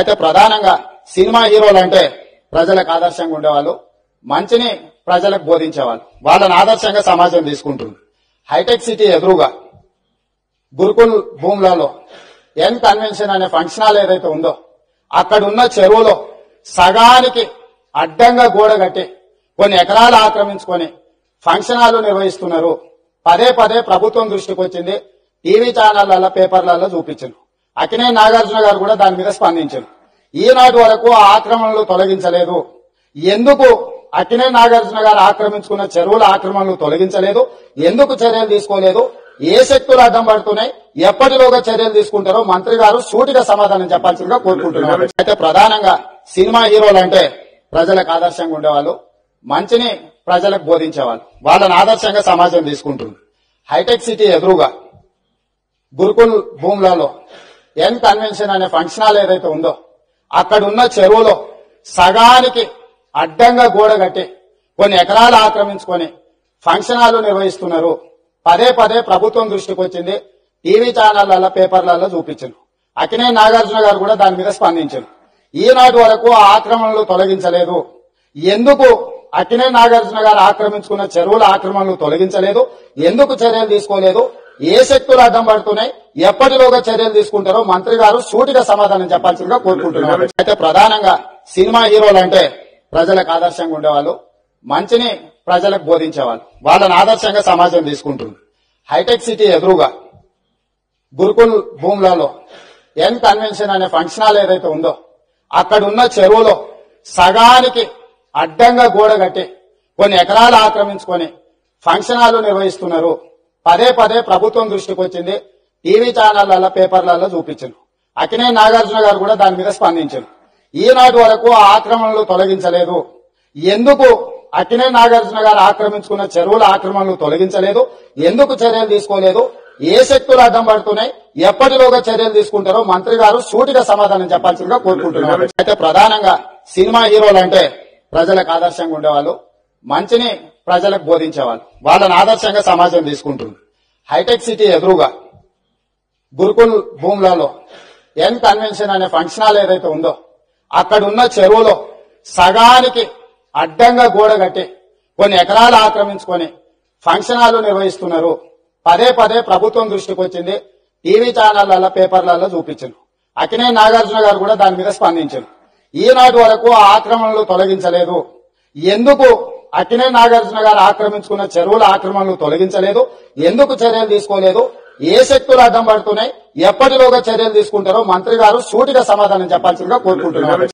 అయితే ప్రధానంగా సినిమా హీరోలు అంటే ప్రజలకు ఆదర్శంగా ఉండేవాళ్ళు, మంచిని ప్రజలకు బోధించేవాళ్ళు. వాళ్ళని ఆదర్శంగా సమాజం తీసుకుంటుంది. హైటెక్ సిటీ ఎదురుగా గురుకుల్ భూములలో ఎన్ కన్వెన్షన్ అనే ఫంక్షన్ హాల్ ఏదైతే ఉందో అక్కడున్న చెరువులో సగానికి అడ్డంగా గోడ కట్టి కొన్ని ఎకరాలు ఆక్రమించుకొని ఫంక్షన్ హాల్ నిర్వహిస్తున్నారు. పదే పదే ప్రభుత్వం దృష్టికి వచ్చింది. టీవీ ఛానళ్లలో, పేపర్లలో చూపించారు. అక్కినే నాగార్జున గారు కూడా దాని మీద స్పందించారు. ఈనాటి వరకు ఆ ఆక్రమణలు తొలగించలేదు. ఎందుకు అక్కినే నాగార్జున గారు ఆక్రమించుకున్న చెరువుల ఆక్రమణలు తొలగించలేదు? ఎందుకు చర్యలు తీసుకోలేదు? ఏ శక్తులు అడ్డం పడుతున్నాయి? ఎప్పటిలోగా చర్యలు తీసుకుంటారో మంత్రి గారు సూటిగా సమాధానం చెప్పాల్సిందిగా కోరుకుంటున్నారు. అయితే ప్రధానంగా సినిమా హీరోలు అంటే ప్రజలకు ఆదర్శంగా ఉండేవాళ్ళు, మంచిని ప్రజలకు బోధించేవాళ్ళు. వాళ్ళని ఆదర్శంగా సమాజం తీసుకుంటుంది. హైటెక్ సిటీ ఎదురుగా గురుకుల్ భూములలో ఎన్ కన్వెన్షన్ అనే ఫంక్షన్ హాల్ ఏదైతే ఉందో అక్కడున్న చెరువులో సగానికి అడ్డంగా గోడ కట్టి కొన్ని ఎకరాలు ఆక్రమించుకొని ఫంక్షన్ హాల్ నిర్వహిస్తున్నారు. పదే పదే ప్రభుత్వం దృష్టికి వచ్చింది. టీవీ ఛానళ్లలో, పేపర్లలో చూపించారు. అక్కినే నాగార్జున గారు కూడా దాని మీద స్పందించారు. ఈనాటి వరకు ఆ ఆక్రమణలు తొలగించలేదు. ఎందుకు అక్కినే నాగార్జున గారు ఆక్రమించుకున్న చెరువుల ఆక్రమణలు తొలగించలేదు? ఎందుకు చర్యలు తీసుకోలేదు? ఏ శక్తులు అడ్డం పడుతున్నాయి? ఎప్పటిలోగా చర్యలు తీసుకుంటారో మంత్రి గారు సూటిగా సమాధానం చెప్పాల్సిందిగా కోరుకుంటున్నారు. అయితే ప్రధానంగా సినిమా హీరోలు అంటే ప్రజలకు ఆదర్శంగా ఉండేవాళ్ళు, మంచిని ప్రజలకు బోధించేవాళ్ళు. వాళ్ళని ఆదర్శంగా సమాజం తీసుకుంటుంది. హైటెక్ సిటీ ఎదురుగా గురుకుల్ భూములలో ఎన్ కన్వెన్షన్ అనే ఫంక్షన్ హాల్ ఏదైతే ఉందో అక్కడున్న చెరువులో సగానికి అడ్డంగా గోడ కట్టి కొన్ని ఎకరాలు ఆక్రమించుకొని ఫంక్షన్ హాల్ నిర్వహిస్తున్నారు. పదే పదే ప్రభుత్వం దృష్టికి వచ్చింది. టీవీ ఛానళ్లలో, పేపర్లలో చూపించారు. అక్కినే నాగార్జున గారు కూడా దాని మీద స్పందించారు. ఈనాటి వరకు ఆ ఆక్రమణలు తొలగించలేదు. ఎందుకు అక్కినే నాగార్జున గారు ఆక్రమించుకున్న చెరువుల ఆక్రమణలు తొలగించలేదు? ఎందుకు చర్యలు తీసుకోలేదు? ఏ శక్తులు అడ్డం పడుతున్నాయి? ఎప్పటిలోగా చర్యలు తీసుకుంటారో మంత్రి గారు సూటిగా సమాధానం చెప్పాల్సిందిగా కోరుకుంటున్నారు. అయితే ప్రధానంగా సినిమా హీరోలు అంటే ప్రజలకు ఆదర్శంగా ఉండేవాళ్ళు, మంచిని ప్రజలకు బోధించేవాళ్ళు. వాళ్ళని ఆదర్శంగా సమాజం తీసుకుంటుంది. హైటెక్ సిటీ ఎదురుగా గురుకుల్ భూములలో ఎన్ కన్వెన్షన్ అనే ఫంక్షన్ హాల్ ఏదైతే ఉందో అక్కడున్న చెరువులో సగానికి అడ్డంగా గోడ కట్టి కొన్ని ఎకరాలు ఆక్రమించుకొని ఫంక్షన్ హాల్ నిర్వహిస్తున్నారు. పదే పదే ప్రభుత్వం దృష్టికి వచ్చింది. టీవీ ఛానళ్లలో, పేపర్లలో చూపించారు. అక్కినే నాగార్జున గారు కూడా దాని మీద స్పందించారు. ఈనాటి వరకు ఆ ఆక్రమణలు తొలగించలేదు. ఎందుకు అక్కినే నాగార్జున గారు ఆక్రమించుకున్న చెరువుల ఆక్రమణలు తొలగించలేదు? ఎందుకు చర్యలు తీసుకోలేదు? ఏ శక్తులు అడ్డం పడుతున్నాయి? ఎప్పటిలోగా చర్యలు తీసుకుంటారో మంత్రి గారు సూటిగా సమాధానం చెప్పాల్సిందిగా కోరుకుంటున్నారు.